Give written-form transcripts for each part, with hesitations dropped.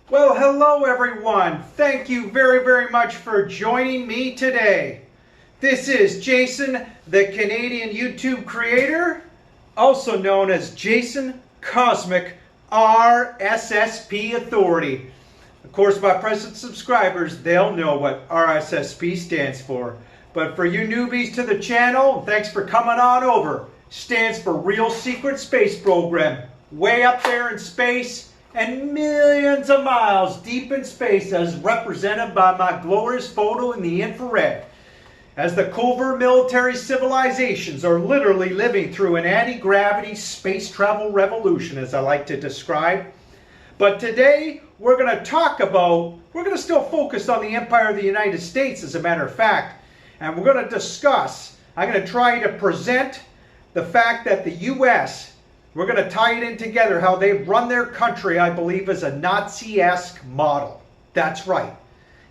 Well, hello everyone. Thank you very much for joining me today. This is Jason, the Canadian YouTube creator, also known as Jason Cosmic RSSP Authority. Of course, my present subscribers, they'll know what RSSP stands for. But for you newbies to the channel, thanks for coming on over. Stands for Real Secret Space Program. Way up there in space and millions of miles deep in space, as represented by my glorious photo in the infrared. As the covert military civilizations are literally living through an anti-gravity space travel revolution, as I like to describe. But today we're going to still focus on the Empire of the United States, as a matter of fact. And we're going to discuss, I'm going to try to present the fact that the U.S., we're going to tie it in together, how they run their country, I believe, as a Nazi-esque model. That's right.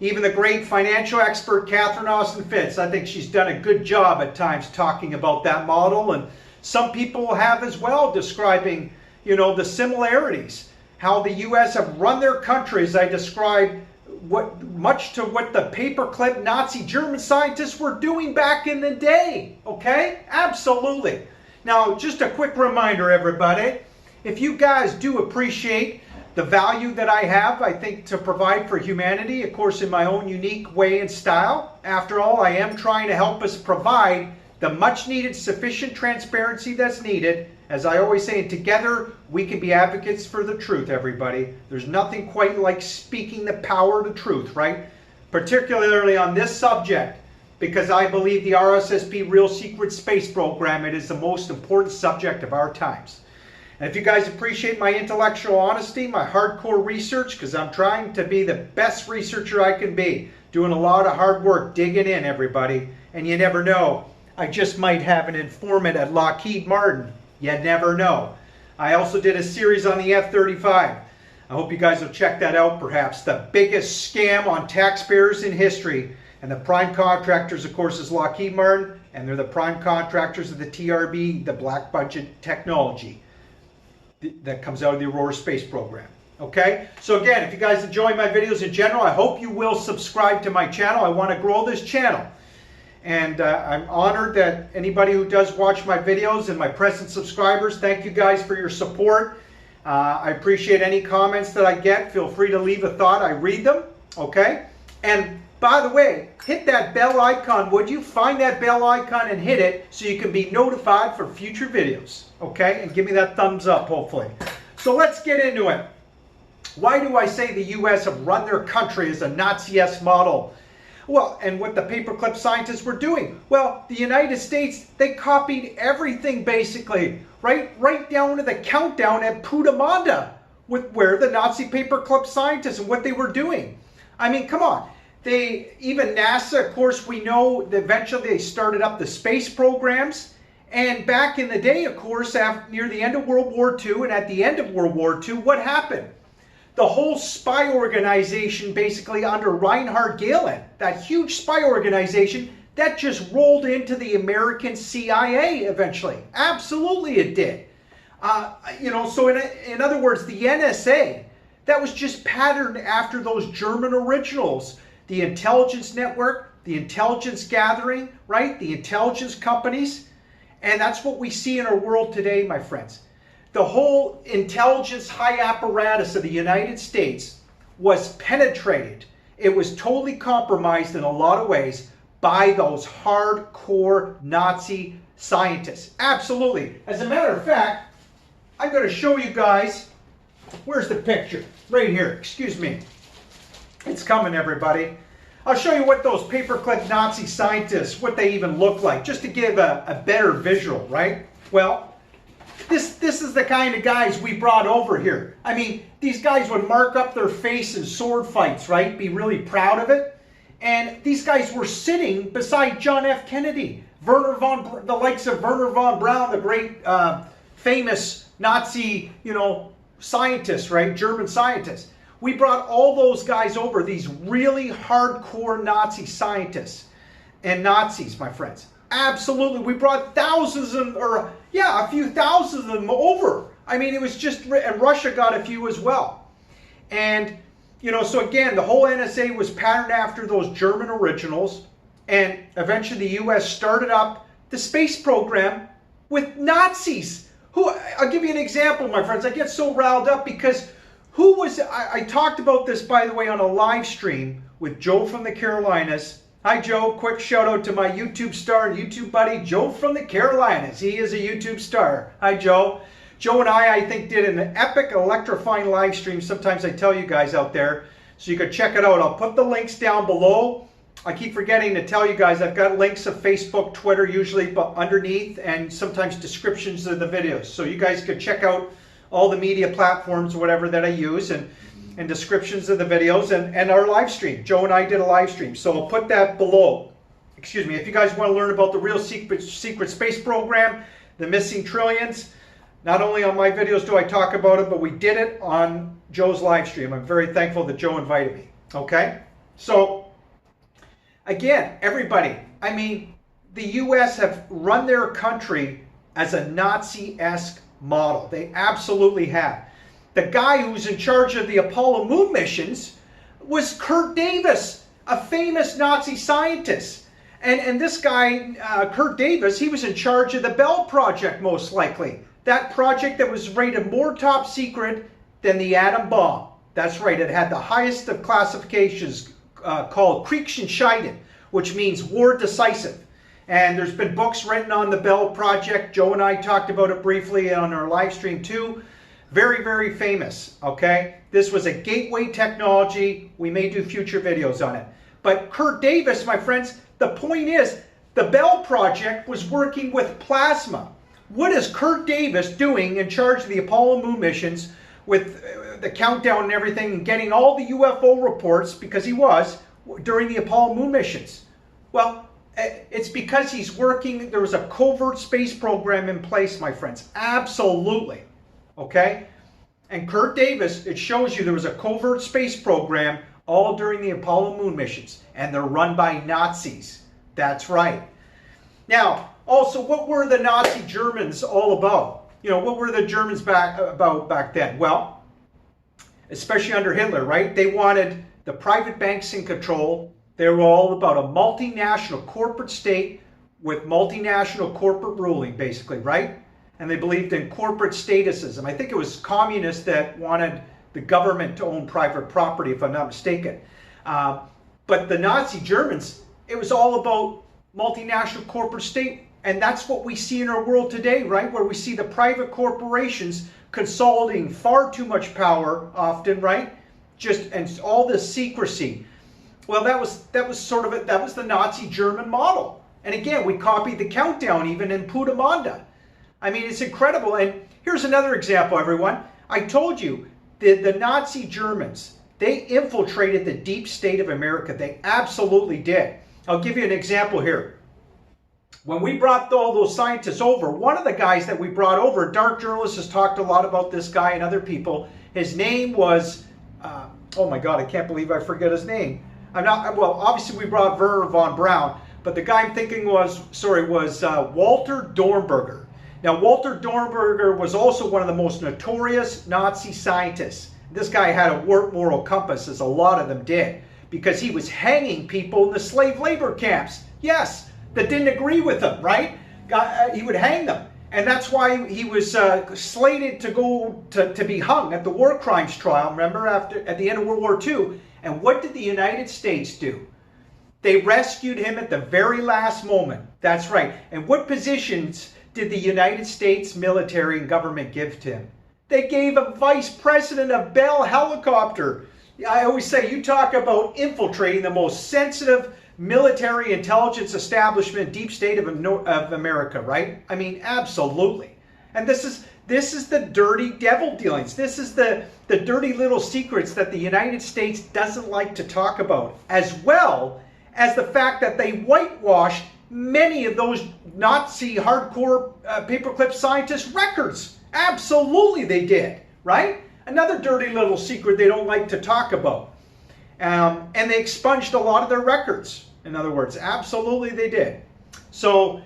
Even the great financial expert Catherine Austin Fitts, I think she's done a good job at times talking about that model. And some people have as well, describing, the similarities. How the U.S. have run their country, as I described, much to what the paperclip Nazi German scientists were doing back in the day. Okay? Absolutely. Now, just a quick reminder, everybody, if you guys do appreciate the value that I have, I think, to provide for humanity, of course, in my own unique way and style. After all, I am trying to help us provide the much needed sufficient transparency that's needed. As I always say, and together we can be advocates for the truth, everybody. There's nothing quite like speaking the power of the truth, right? Particularly on this subject, because I believe the RSSP Real Secret Space Program, it is the most important subject of our times. And if you guys appreciate my intellectual honesty, my hardcore research, because I'm trying to be the best researcher I can be, doing a lot of hard work, digging in, everybody. And you never know, I just might have an informant at Lockheed Martin. You never know. I also did a series on the F-35. I hope you guys will check that out, perhaps. The biggest scam on taxpayers in history. And the prime contractors, of course, is Lockheed Martin, and they're the prime contractors of the TRB, the black budget technology that comes out of the Aurora Space Program. Okay? So again, if you guys enjoy my videos in general, I hope you will subscribe to my channel. I want to grow this channel. And I'm honored that anybody who does watch my videos and my present subscribers, thank you guys for your support. I appreciate any comments that I get. Feel free to leave a thought. I read them. Okay? And by the way, hit that bell icon, would you? Find that bell icon and hit it so you can be notified for future videos. Okay? And give me that thumbs up, hopefully. So let's get into it. Why do I say the U.S. have run their country as a Nazi-esque model? Well, and what the paperclip scientists were doing. Well, the United States, they copied everything basically, right down to the countdown at Putamanda, with where the Nazi paperclip scientists and what they were doing. I mean, come on. Even NASA, of course, we know that eventually they started up the space programs. And back in the day, of course, near the end of World War II and at the end of World War II, what happened? The whole spy organization, basically under Reinhard Gehlen, that huge spy organization, that just rolled into the American CIA eventually. Absolutely it did. So in other words, the NSA, that was just patterned after those German originals. The intelligence network, the intelligence gathering, right? The intelligence companies. And that's what we see in our world today, my friends. The whole intelligence high apparatus of the United States was penetrated. It was totally compromised in a lot of ways by those hardcore Nazi scientists. Absolutely. As a matter of fact, I'm going to show you guys, where's the picture? Right here, excuse me. It's coming, everybody. I'll show you what those paperclip Nazi scientists, what they even look like, just to give a better visual, right? Well, this is the kind of guys we brought over here. I mean, these guys would mark up their face in sword fights, right? Be really proud of it. And these guys were sitting beside John F. Kennedy, the likes of Wernher von Braun, the great famous Nazi, scientist, right? German scientist. We brought all those guys over, these really hardcore Nazi scientists and Nazis, my friends. Absolutely. We brought thousands of, a few thousand of them over. I mean, it was just, and Russia got a few as well. And So again, the whole NSA was patterned after those German originals, and eventually the US started up the space program with Nazis. I'll give you an example, my friends. I get so riled up because I talked about this, by the way, on a live stream with Joe from the Carolinas. Hi, Joe. Quick shout out to my YouTube star and YouTube buddy, Joe from the Carolinas. He is a YouTube star. Hi, Joe. Joe and I think, did an epic, electrifying live stream. Sometimes I tell you guys out there, so you can check it out. I'll put the links down below. I keep forgetting to tell you guys, I've got links of Facebook, Twitter, usually underneath, and sometimes descriptions of the videos. So you guys could check out all the media platforms, whatever that I use, and descriptions of the videos and our live stream. Joe and I did a live stream, so I'll put that below. Excuse me. If you guys want to learn about the real secret space program, the missing trillions, not only on my videos do I talk about it, but we did it on Joe's live stream. I'm very thankful that Joe invited me. Okay? So, again, everybody, I mean, the US have run their country as a Nazi-esque model. They absolutely have. The guy who's in charge of the Apollo moon missions was Kurt Davis, a famous Nazi scientist. And this guy, Kurt Davis, he was in charge of the Bell Project, most likely. That project that was rated more top secret than the atom bomb. That's right, it had the highest of classifications called Kriegsentscheidend, which means war decisive. And there's been books written on the Bell Project. Joe and I talked about it briefly on our live stream too. Very, very famous, okay? This was a gateway technology. We may do future videos on it. But Kurt Davis, my friends, the point is, the Bell Project was working with plasma. What is Kurt Davis doing in charge of the Apollo moon missions with the countdown and everything and getting all the UFO reports, because he was, during the Apollo moon missions? Well, it's because he's working, there was a covert space program in place, my friends. Absolutely. Okay? And Kurt Davis, it shows you there was a covert space program all during the Apollo moon missions. And they're run by Nazis. That's right. Now, also, what were the Nazi Germans all about? What were the Germans about back then? Well, especially under Hitler, right? They wanted the private banks in control. They were all about a multinational corporate state with multinational corporate ruling, basically, right? And they believed in corporate statusism. I think it was communists that wanted the government to own private property, if I'm not mistaken. But the Nazi Germans, it was all about multinational corporate state. And that's what we see in our world today, right? Where we see the private corporations consolidating far too much power often, right? And all this secrecy. Well, that was sort of it. That was the Nazi German model. And again, we copied the countdown even in Putamanda. I mean, it's incredible. And here's another example, everyone. I told you that the Nazi Germans, they infiltrated the deep state of America. They absolutely did. I'll give you an example here. When we brought all those scientists over, one of the guys that we brought over, Dark Journalist has talked a lot about this guy and other people. His name was, oh my God, I can't believe I forget his name. Well, obviously we brought Werner von Braun, but the guy I'm thinking was Walter Dornberger. Now, Walter Dornberger was also one of the most notorious Nazi scientists. This guy had a warped moral compass, as a lot of them did, because he was hanging people in the slave labor camps. Yes, that didn't agree with him, right? He would hang them. And that's why he was slated to go to be hung at the war crimes trial, remember, at the end of World War II. And what did the United States do? They rescued him at the very last moment. That's right. And what positions did the United States military and government give to him? They gave him vice president of Bell Helicopter. I always say, you talk about infiltrating the most sensitive military intelligence establishment, deep state of America, right? I mean, absolutely. And this is the dirty devil dealings. This is the dirty little secrets that the United States doesn't like to talk about, as well as the fact that they whitewashed many of those Nazi hardcore paperclip scientists' records. Absolutely they did, right? Another dirty little secret they don't like to talk about. And they expunged a lot of their records. In other words, absolutely they did. So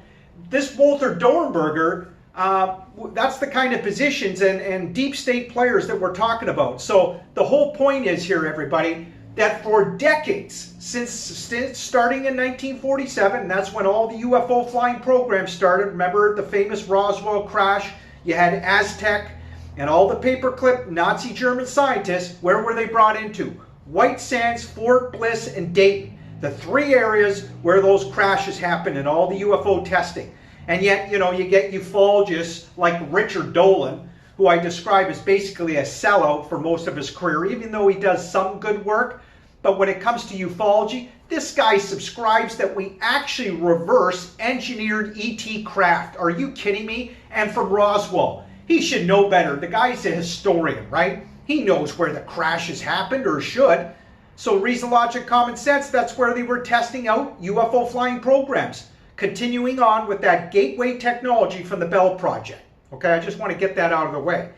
this Walter Dornberger That's the kind of positions and deep state players that we're talking about. So the whole point is here, everybody, that for decades, since starting in 1947, that's when all the UFO flying programs started. Remember the famous Roswell crash? You had Aztec and all the paperclip Nazi German scientists. Where were they brought into? White Sands, Fort Bliss, and Dayton. The three areas where those crashes happened and all the UFO testing. And yet, you know, you get ufologists like Richard Dolan, who I describe as basically a sellout for most of his career, even though he does some good work. But when it comes to ufology, this guy subscribes that we actually reverse engineered ET craft. Are you kidding me? And from Roswell. He should know better. The guy's a historian, right? He knows where the crashes happened, or should. So reason, logic, common sense, that's where they were testing out UFO flying programs. Continuing on with that gateway technology from the Bell Project. Okay, I just want to get that out of the way.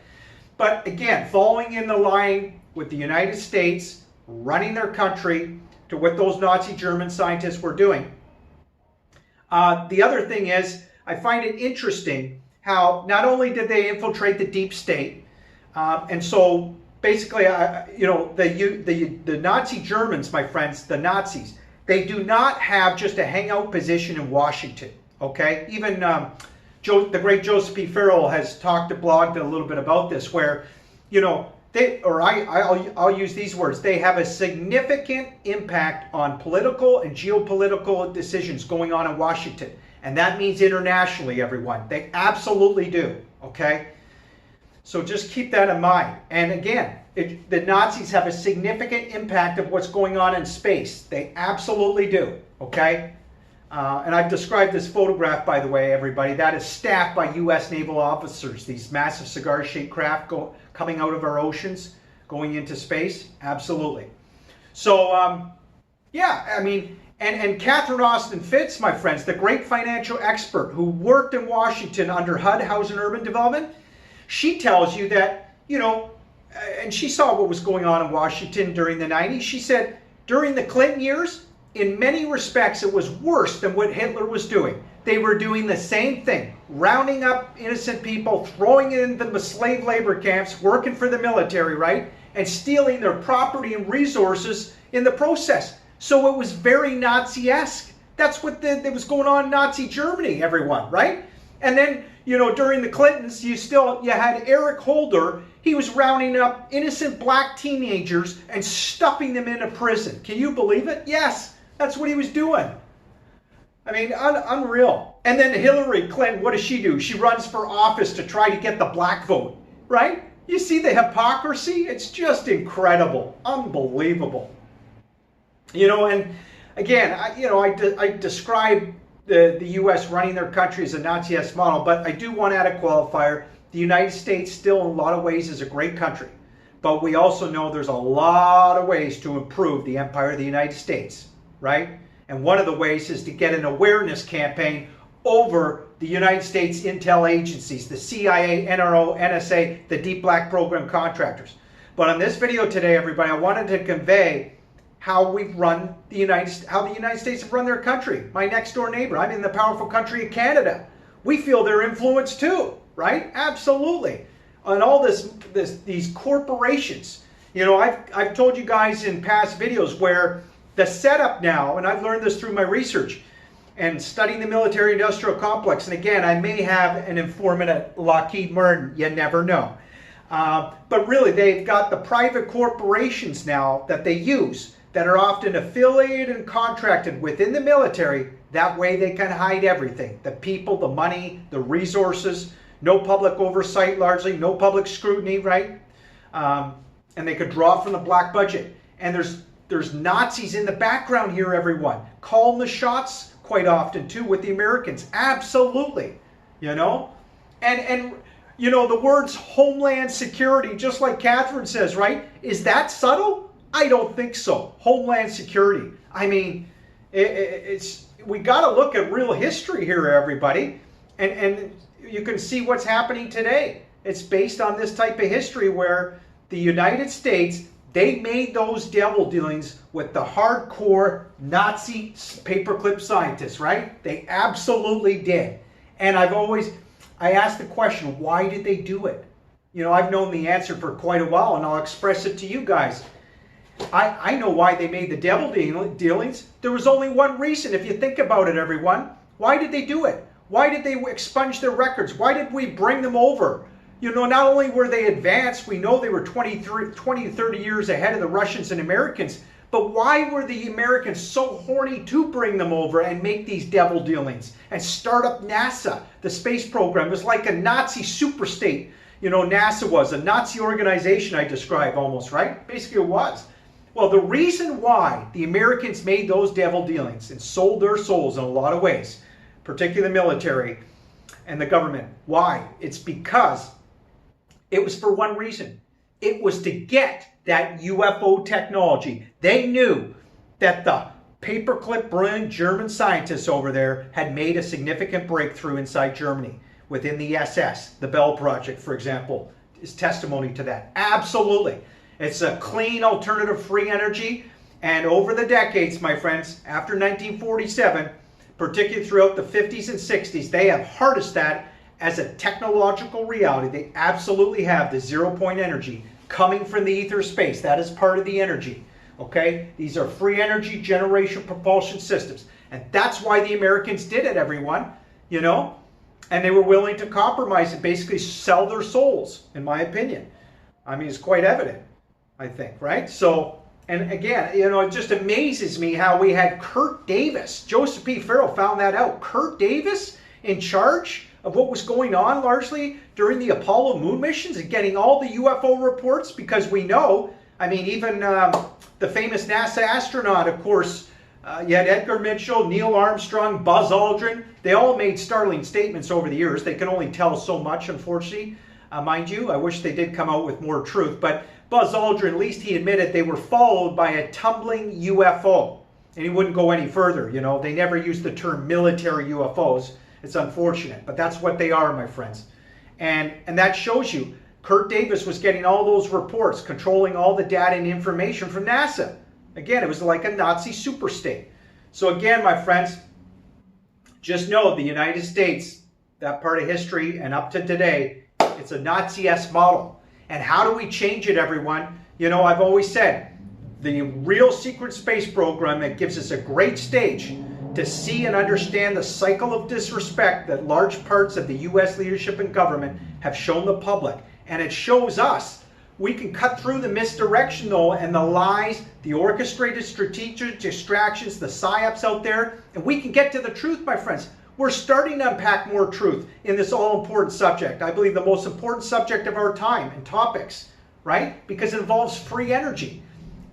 But again, following in the line with the United States running their country to what those Nazi German scientists were doing. The other thing is, I find it interesting how not only did they infiltrate the deep state, and so basically, you know, the Nazi Germans, my friends, the Nazis, they do not have just a hangout position in Washington, okay? Even the great Joseph P. Farrell has blogged a little bit about this, where, you know, I'll use these words, they have a significant impact on political and geopolitical decisions going on in Washington. And that means internationally, everyone. They absolutely do, okay? So just keep that in mind. And again, the Nazis have a significant impact of what's going on in space. They absolutely do, okay? And I've described this photograph, by the way, everybody. That is staffed by U.S. naval officers, these massive cigar-shaped craft coming out of our oceans, going into space. Absolutely. So, yeah, I mean, and Catherine Austin Fitts, my friends, the great financial expert who worked in Washington under HUD, Housing and Urban Development, she tells you that, you know, and she saw what was going on in Washington during the 90s. She said, during the Clinton years, in many respects, it was worse than what Hitler was doing. They were doing the same thing, rounding up innocent people, throwing it into the slave labor camps, working for the military, right? And stealing their property and resources in the process. So it was very Nazi-esque. That's what was going on in Nazi Germany, everyone, right? And then, you know, during the Clintons, you had Eric Holder. He was rounding up innocent black teenagers and stuffing them into prison. Can you believe it? Yes, that's what he was doing. I mean, unreal. And then Hillary Clinton, what does she do? She runs for office to try to get the black vote, right? You see the hypocrisy? It's just incredible, unbelievable. You know, and again, I describe the U.S. running their country as a Nazi-esque model, but I do want to add a qualifier. The United States still in a lot of ways is a great country, but we also know there's a lot of ways to improve the empire of the United States, right? And one of the ways is to get an awareness campaign over the United States intel agencies, the CIA, NRO, NSA, the Deep Black Program contractors. But on this video today, everybody, I wanted to convey how we've run how the United States have run their country. My next door neighbor, I'm in the powerful country of Canada. We feel their influence too, right? Absolutely. On all these corporations. You know, I've told you guys in past videos where the setup now, and I've learned this through my research and studying the military-industrial complex, and again, I may have an informant at Lockheed Martin, you never know. But really, they've got the private corporations now that they use that are often affiliated and contracted within the military. That way they can hide everything. The people, the money, the resources, no public oversight largely, no public scrutiny, right? And they could draw from the black budget. And there's Nazis in the background here, everyone. Calling the shots quite often too with the Americans. Absolutely, you know? And you know, the words homeland security, just like Catherine says, right? Is that subtle? I don't think so. Homeland security. I mean, we got to look at real history here, everybody. And you can see what's happening today. It's based on this type of history where the United States, they made those devil dealings with the hardcore Nazi paperclip scientists, right? They absolutely did. And I've always, I asked the question, why did they do it? You know, I've known the answer for quite a while, and I'll express it to you guys. I know why they made the devil dealings. There was only one reason, if you think about it, everyone. Why did they do it? Why did they expunge their records? Why did we bring them over? You know, not only were they advanced, we know they were 20 to 30 years ahead of the Russians and Americans, but why were the Americans so horny to bring them over and make these devil dealings and start up NASA, the space program? It was like a Nazi superstate. You know, NASA was a Nazi organization, I describe almost, right? Basically it was. Well, the reason why the Americans made those devil dealings and sold their souls in a lot of ways, particularly the military and the government, why? It's because it was for one reason. It was to get that UFO technology. They knew that the paperclip brilliant German scientists over there had made a significant breakthrough inside Germany within the SS. The Bell Project, for example, is testimony to that. Absolutely. It's a clean alternative free energy. And over the decades, my friends, after 1947, particularly throughout the 50s and 60s, they have harnessed that as a technological reality. They absolutely have the 0-point energy coming from the ether space. That is part of the energy. Okay? These are free energy generation propulsion systems. And that's why the Americans did it, everyone. You know? And they were willing to compromise and basically sell their souls, in my opinion. I mean, it's quite evident, I think, right? So, and again, you know, it just amazes me how we had Kurt Davis. Joseph P. Farrell found that out. Kurt Davis in charge of what was going on largely during the Apollo moon missions and getting all the UFO reports, because we know, I mean, even the famous NASA astronaut, of course, you had Edgar Mitchell, Neil Armstrong, Buzz Aldrin. They all made startling statements over the years. They can only tell so much, unfortunately. Mind you, I wish they did come out with more truth. But Buzz Aldrin, at least he admitted they were followed by a tumbling UFO. And he wouldn't go any further, you know. They never used the term military UFOs. It's unfortunate, but that's what they are, my friends. And that shows you, Kurt Davis was getting all those reports, controlling all the data and information from NASA. Again, it was like a Nazi superstate. So again, my friends, just know the United States, that part of history and up to today, it's a Nazi-esque model. And how do we change it, everyone? You know, I've always said, the real secret space program, it gives us a great stage to see and understand the cycle of disrespect that large parts of the U.S. leadership and government have shown the public. And it shows us we can cut through the misdirection, though, and the lies, the orchestrated strategic distractions, the psyops out there, and we can get to the truth, my friends. We're starting to unpack more truth in this all-important subject. I believe the most important subject of our time and topics, right? Because it involves free energy.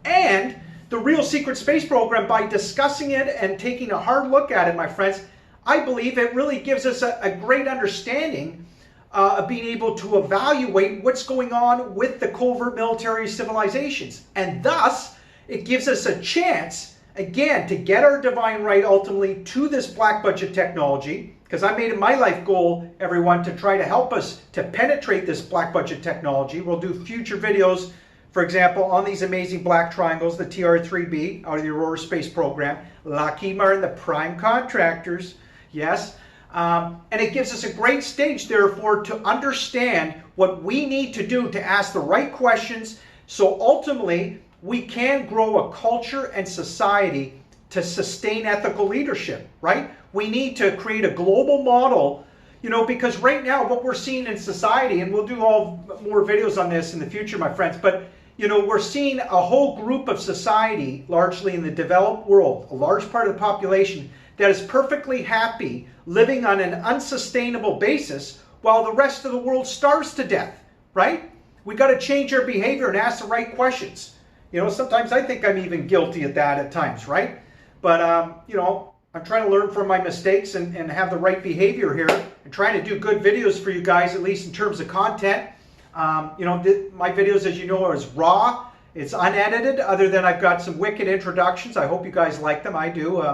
And the real secret space program, by discussing it and taking a hard look at it, my friends, I believe it really gives us a great understanding of being able to evaluate what's going on with the covert military civilizations. And thus, it gives us a chance, again, to get our divine right ultimately to this black budget technology, because I made it my life goal, everyone, to try to help us to penetrate this black budget technology. We'll do future videos, for example, on these amazing black triangles, the TR-3B out of the Aurora Space Program, Lockheed Martin, the prime contractors, yes. And it gives us a great stage, therefore, to understand what we need to do to ask the right questions, so ultimately we can grow a culture and society to sustain ethical leadership, right? We need to create a global model, you know, because right now what we're seeing in society, and we'll do all more videos on this in the future, my friends, but you know, we're seeing a whole group of society, largely in the developed world, a large part of the population, that is perfectly happy living on an unsustainable basis while the rest of the world starves to death, right? We got to change our behavior and ask the right questions. You know, sometimes I think I'm even guilty of that at times, right? But, you know, I'm trying to learn from my mistakes and have the right behavior here and trying to do good videos for you guys, at least in terms of content. You know, my videos, as you know, are raw. It's unedited, other than I've got some wicked introductions. I hope you guys like them. I do,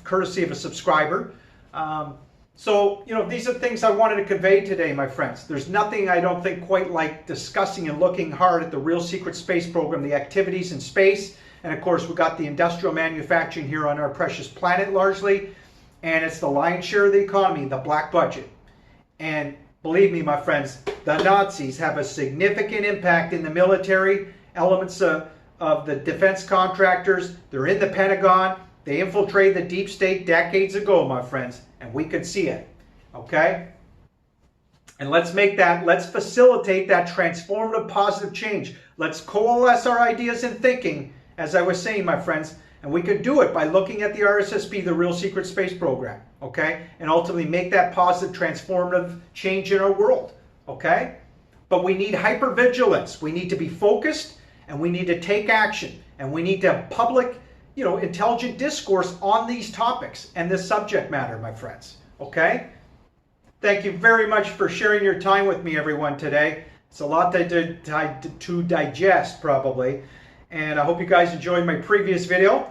courtesy of a subscriber. So, you know, these are things I wanted to convey today, my friends. There's nothing I don't think quite like discussing and looking hard at the real secret space program, the activities in space. And of course, we've got the industrial manufacturing here on our precious planet largely. And it's the lion's share of the economy, the black budget. And believe me, my friends, the Nazis have a significant impact in the military, elements of the defense contractors. They're in the Pentagon. They infiltrated the deep state decades ago, my friends, and we could see it. Okay? And let's facilitate that transformative positive change. Let's coalesce our ideas and thinking, as I was saying, my friends, and we could do it by looking at the RSSP, the Real Secret Space Program, okay? And ultimately make that positive transformative change in our world, okay? But we need hypervigilance. We need to be focused, and we need to take action, and we need to have public, intelligent discourse on these topics and this subject matter, my friends, okay? Thank you very much for sharing your time with me, everyone, today. It's a lot to digest, probably. And I hope you guys enjoyed my previous video.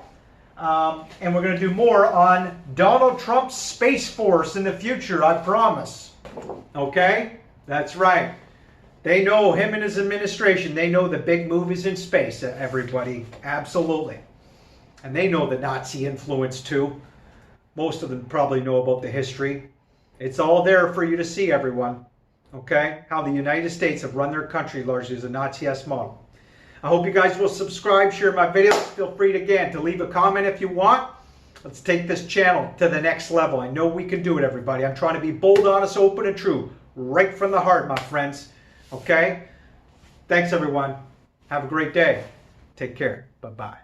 And we're going to do more on Donald Trump's Space Force in the future, I promise. Okay? That's right. They know, him and his administration, they know the big move is in space, everybody. Absolutely. And they know the Nazi influence, too. Most of them probably know about the history. It's all there for you to see, everyone. Okay? How the United States have run their country largely as a Nazi-esque model. I hope you guys will subscribe, share my videos. Feel free to leave a comment if you want. Let's take this channel to the next level. I know we can do it, everybody. I'm trying to be bold, honest, open, and true. Right from the heart, my friends. Okay? Thanks, everyone. Have a great day. Take care. Bye-bye.